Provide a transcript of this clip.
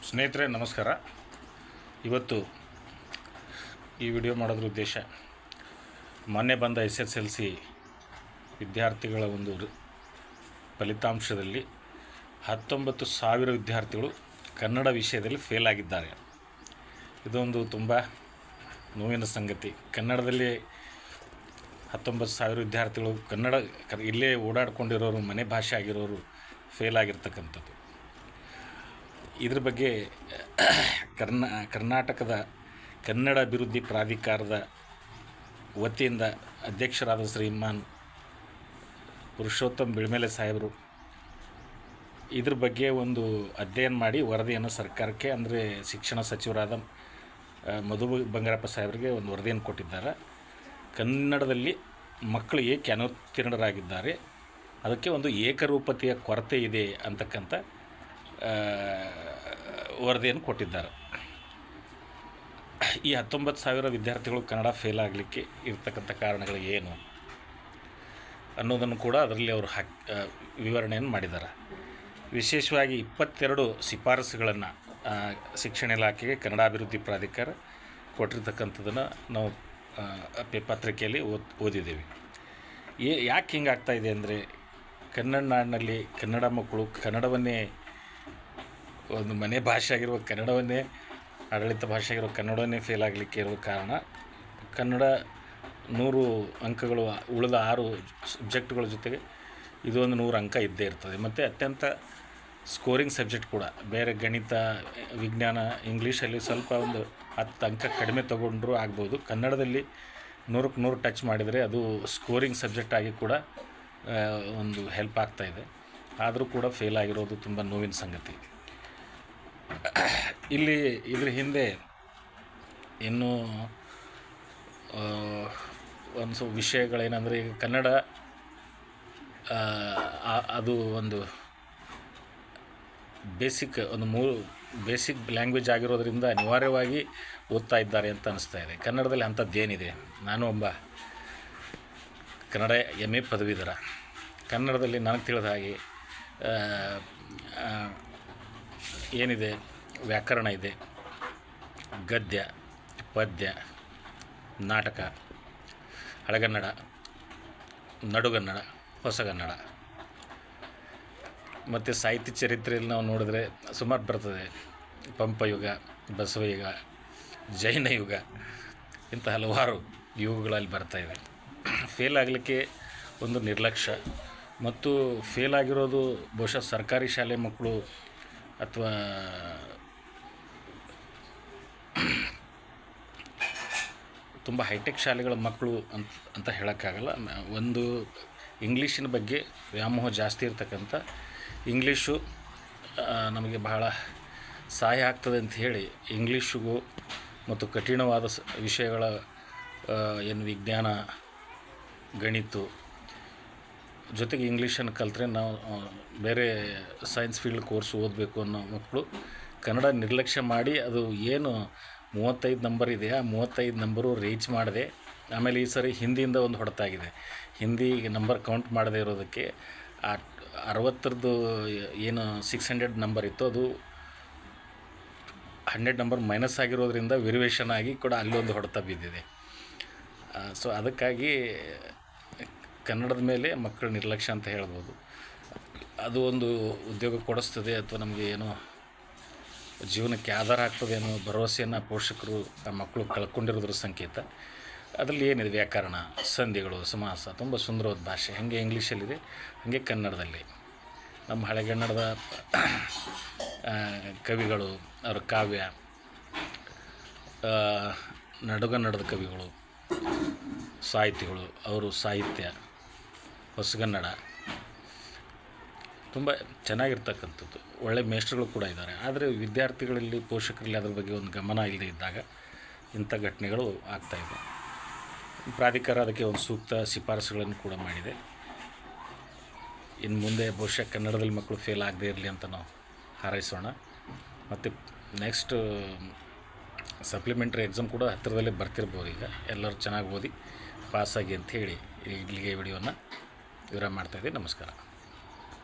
ಸ್ನೇಹಿತರೆ ನಮಸ್ಕಾರ. ಇವತ್ತು ಈ ವಿಡಿಯೋ ಮಾಡೋದ್ರ ಉದ್ದೇಶ ಮೊನ್ನೆ ಬಂದ SSLC ವಿದ್ಯಾರ್ಥಿಗಳ ಒಂದು ಫಲಿತಾಂಶದಲ್ಲಿ 19,000 ವಿದ್ಯಾರ್ಥಿಗಳು ಕನ್ನಡ ವಿಷಯದಲ್ಲಿ ಫೇಲ್ ಆಗಿದ್ದಾರೆ. ಇದೊಂದು ತುಂಬ ನೋವಿನ ಸಂಗತಿ. ಕನ್ನಡದಲ್ಲಿ 19,000 ವಿದ್ಯಾರ್ಥಿಗಳು ಇಲ್ಲೇ ಓಡಾಡ್ಕೊಂಡಿರೋರು, ಮನೆ ಭಾಷೆ ಆಗಿರೋರು ಫೇಲ್ ಆಗಿರ್ತಕ್ಕಂಥದ್ದು. ಇದ್ರ ಬಗ್ಗೆ ಕರ್ನಾಟಕದ ಕನ್ನಡ ಅಭಿವೃದ್ಧಿ ಪ್ರಾಧಿಕಾರದ ವತಿಯಿಂದ ಅಧ್ಯಕ್ಷರಾದ ಶ್ರೀಮಾನ್ ಪುರುಷೋತ್ತಮ್ ಬಿಳ್ಮೇಲೆ ಸಾಹೇಬರು ಇದ್ರ ಬಗ್ಗೆ ಒಂದು ಅಧ್ಯಯನ ಮಾಡಿ ವರದಿಯನ್ನು ಸರ್ಕಾರಕ್ಕೆ, ಅಂದರೆ ಶಿಕ್ಷಣ ಸಚಿವರಾದ ಮಧು ಬಂಗಾರಪ್ಪ ಸಾಹೇಬರಿಗೆ ಒಂದು ವರದಿಯನ್ನು ಕೊಟ್ಟಿದ್ದಾರೆ. ಕನ್ನಡದಲ್ಲಿ ಮಕ್ಕಳು ಏಕೆ ಅನುತ್ತೀರ್ಣರಾಗಿದ್ದಾರೆ, ಅದಕ್ಕೆ ಒಂದು ಏಕರೂಪತೆಯ ಕೊರತೆ ಇದೆ ಅಂತಕ್ಕಂಥ ವರದಿಯನ್ನು ಕೊಟ್ಟಿದ್ದಾರೆ. ಈ 19,000 ವಿದ್ಯಾರ್ಥಿಗಳು ಕನ್ನಡ ಫೇಲ್ ಆಗಲಿಕ್ಕೆ ಇರ್ತಕ್ಕಂಥ ಕಾರಣಗಳು ಏನು ಅನ್ನೋದನ್ನು ಕೂಡ ಅದರಲ್ಲಿ ಅವರು ವಿವರಣೆಯನ್ನು ಮಾಡಿದ್ದಾರೆ. ವಿಶೇಷವಾಗಿ 22 ಶಿಫಾರಸುಗಳನ್ನು ಶಿಕ್ಷಣ ಇಲಾಖೆಗೆ ಕನ್ನಡ ಅಭಿವೃದ್ಧಿ ಪ್ರಾಧಿಕಾರ ಕೊಟ್ಟಿರ್ತಕ್ಕಂಥದ್ದನ್ನು ನಾವು ಪತ್ರಿಕೆಯಲ್ಲಿ ಓದಿದ್ದೇವೆ. ಯಾಕೆ ಹಿಂಗಾಗ್ತಾಯಿದೆ ಅಂದರೆ, ಕನ್ನಡ ನಾಡಿನಲ್ಲಿ ಕನ್ನಡ ಮಕ್ಕಳು ಕನ್ನಡವನ್ನೇ ಒಂದು ಮನೆ ಭಾಷೆ ಆಗಿರುವ ಕನ್ನಡವನ್ನೇ, ಆಡಳಿತ ಭಾಷೆ ಆಗಿರೋ ಕನ್ನಡವನ್ನೇ ಫೇಲ್ ಆಗಲಿಕ್ಕೆ ಇರುವ ಕಾರಣ, ಕನ್ನಡ 100 ಅಂಕಗಳು ಉಳಿದ 6 ಸಬ್ಜೆಕ್ಟ್ಗಳ ಜೊತೆಗೆ ಇದೊಂದು 100 ಅಂಕ ಇದ್ದೇ ಇರ್ತದೆ. ಮತ್ತು ಅತ್ಯಂತ ಸ್ಕೋರಿಂಗ್ ಸಬ್ಜೆಕ್ಟ್ ಕೂಡ ಬೇರೆ ಗಣಿತ, ವಿಜ್ಞಾನ, ಇಂಗ್ಲೀಷಲ್ಲಿ ಸ್ವಲ್ಪ ಒಂದು 10 ಅಂಕ ಕಡಿಮೆ ತೊಗೊಂಡ್ರೂ ಆಗ್ಬೋದು. ಕನ್ನಡದಲ್ಲಿ 100ಕ್ಕೆ 100 ಟಚ್ ಮಾಡಿದರೆ ಅದು ಸ್ಕೋರಿಂಗ್ ಸಬ್ಜೆಕ್ಟ್ ಆಗಿ ಕೂಡ ಒಂದು ಹೆಲ್ಪ್ ಆಗ್ತಾಯಿದೆ. ಆದರೂ ಕೂಡ ಫೇಲ್ ಆಗಿರೋದು ತುಂಬ ನೋವಿನ ಸಂಗತಿ. ಇಲ್ಲಿ ಇದ್ರ ಹಿಂದೆ ಇನ್ನೂ ಒಂದು ವಿಷಯಗಳೇನೆಂದರೆ, ಈಗ ಕನ್ನಡ ಅದು ಒಂದು ಬೇಸಿಕ್ ಲ್ಯಾಂಗ್ವೇಜ್ ಆಗಿರೋದ್ರಿಂದ ಅನಿವಾರ್ಯವಾಗಿ ಓದ್ತಾ ಇದ್ದಾರೆ ಅಂತ ಅನಿಸ್ತಾ ಇದೆ. ಕನ್ನಡದಲ್ಲಿ ಅಂಥದ್ದೇನಿದೆ? ನಾನು ಒಬ್ಬ ಕನ್ನಡ MA ಪದವೀಧರ. ಕನ್ನಡದಲ್ಲಿ ನನಗೆ ತಿಳಿದ ಹಾಗೆ ಏನಿದೆ, ವ್ಯಾಕರಣ ಇದೆ, ಗದ್ಯ, ಪದ್ಯ, ನಾಟಕ, ಹಳೆಗನ್ನಡ, ನಡುಗನ್ನಡ, ಹೊಸಗನ್ನಡ, ಮತ್ತು ಸಾಹಿತ್ಯ ಚರಿತ್ರೆಯಲ್ಲಿ ನಾವು ನೋಡಿದ್ರೆ ಸುಮಾರು ಬರ್ತದೆ. ಪಂಪಯುಗ, ಬಸವಯುಗ, ಜೈನ ಯುಗ, ಇಂಥ ಹಲವಾರು ಯುಗಗಳಲ್ಲಿ ಬರ್ತಾಯಿವೆ. ಫೇಲ್ ಆಗಲಿಕ್ಕೆ ಒಂದು ನಿರ್ಲಕ್ಷ್ಯ, ಮತ್ತು ಫೇಲ್ ಆಗಿರೋದು ಬಹುಶಃ ಸರ್ಕಾರಿ ಶಾಲೆ ಮಕ್ಕಳು ಅಥವಾ ತುಂಬ ಹೈಟೆಕ್ ಶಾಲೆಗಳ ಮಕ್ಕಳು ಅಂತ ಹೇಳೋಕ್ಕಾಗಲ್ಲ. ಒಂದು ಇಂಗ್ಲೀಷಿನ ಬಗ್ಗೆ ವ್ಯಾಮೋಹ ಜಾಸ್ತಿ ಇರ್ತಕ್ಕಂಥ, ಇಂಗ್ಲೀಷು ನಮಗೆ ಬಹಳ ಸಹಾಯ ಆಗ್ತದೆ ಅಂತ ಹೇಳಿ ಇಂಗ್ಲೀಷಿಗೂ ಮತ್ತು ಕಠಿಣವಾದ ವಿಷಯಗಳ ಏನು ವಿಜ್ಞಾನ, ಗಣಿತ ಜೊತೆಗೆ ಇಂಗ್ಲೀಷನ್ನು ಕಲಿತ್ರೆ ನಾವು ಬೇರೆ ಸೈನ್ಸ್ ಫೀಲ್ಡ್ ಕೋರ್ಸ್ ಓದಬೇಕು ಅನ್ನೋ ಮಕ್ಕಳು ಕನ್ನಡ ನಿರ್ಲಕ್ಷ್ಯ ಮಾಡಿ, ಅದು ಏನು 35 ನಂಬರ್ ಇದೆ, ಆ 35 ನಂಬರು ರೀಚ್ ಮಾಡಿದೆ. ಆಮೇಲೆ ಈ ಸರಿ ಹಿಂದಿಯಿಂದ ಒಂದು ಹೊಡೆತಾಗಿದೆ. ಹಿಂದಿ ನಂಬರ್ ಕೌಂಟ್ ಮಾಡದೇ ಇರೋದಕ್ಕೆ ಆ 60ರದ್ದು ಏನು 600 ನಂಬರ್ ಇತ್ತು, ಅದು 100 ನಂಬರ್ ಮೈನಸ್ ಆಗಿರೋದ್ರಿಂದ ವೆರಿವೇಷನ್ ಆಗಿ ಕೂಡ ಅಲ್ಲೊಂದು ಹೊಡೆತ ಬಿದ್ದಿದೆ. ಸೊ ಅದಕ್ಕಾಗಿ ಕನ್ನಡದ ಮೇಲೆ ಮಕ್ಕಳ ನಿರ್ಲಕ್ಷ್ಯ ಅಂತ ಹೇಳ್ಬೋದು. ಅದು ಒಂದು ಉದ್ಯೋಗ ಕೊಡಿಸ್ತದೆ ಅಥವಾ ನಮಗೆ ಏನೋ ಜೀವನಕ್ಕೆ ಆಧಾರ ಆಗ್ತದೆ ಅನ್ನೋ ಭರವಸೆಯನ್ನು ಪೋಷಕರು ಆ ಮಕ್ಕಳು ಕಳ್ಕೊಂಡಿರೋದ್ರ ಸಂಕೇತ. ಅದರಲ್ಲಿ ಏನಿದೆ, ವ್ಯಾಕರಣ, ಸಂಧಿಗಳು, ಸಮಾಸ, ತುಂಬ ಸುಂದರವಾದ ಭಾಷೆ. ಹಾಗೆ ಇಂಗ್ಲೀಷಲ್ಲಿದೆ, ಹಾಗೆ ಕನ್ನಡದಲ್ಲಿ ನಮ್ಮ ಹಳೆಗನ್ನಡದ ಕವಿಗಳು, ಅವರ ಕಾವ್ಯ, ನಡುಗನ್ನಡದ ಕವಿಗಳು, ಸಾಹಿತಿಗಳು, ಅವರು ಸಾಹಿತ್ಯ, ಹೊಸಗನ್ನಡ ತುಂಬ ಚೆನ್ನಾಗಿರ್ತಕ್ಕಂಥದ್ದು. ಒಳ್ಳೆಯ ಮೇಷ್ಟ್ರುಗಳು ಕೂಡ ಇದ್ದಾರೆ. ಆದರೆ ವಿದ್ಯಾರ್ಥಿಗಳಲ್ಲಿ, ಪೋಷಕರಲ್ಲಿ ಅದ್ರ ಬಗ್ಗೆ ಒಂದು ಗಮನ ಇಲ್ಲದೆ ಇದ್ದಾಗ ಇಂಥ ಘಟನೆಗಳು ಆಗ್ತಾಯಿದೆ. ಪ್ರಾಧಿಕಾರ ಅದಕ್ಕೆ ಒಂದು ಸೂಕ್ತ ಶಿಫಾರಸುಗಳನ್ನು ಕೂಡ ಮಾಡಿದೆ. ಇನ್ನು ಮುಂದೆ ಬಹುಶಃ ಕನ್ನಡದಲ್ಲಿ ಮಕ್ಕಳು ಫೇಲ್ ಆಗದೇ ಇರಲಿ ಅಂತ ನಾವು ಹಾರೈಸೋಣ. ಮತ್ತು ನೆಕ್ಸ್ಟ್ ಸಪ್ಲಿಮೆಂಟ್ರಿ ಎಕ್ಸಾಮ್ ಕೂಡ ಹತ್ತಿರದಲ್ಲೇ ಬರ್ತಿರ್ಬೋದು. ಈಗ ಎಲ್ಲರೂ ಚೆನ್ನಾಗಿ ಓದಿ ಪಾಸಾಗಿ ಅಂಥೇಳಿ ಇಲ್ಲಿಗೆ ವಿಡಿಯೋನ ವಿರಾಮ ಮಾಡ್ತಾಯಿದ್ದೀನಿ. ನಮಸ್ಕಾರ.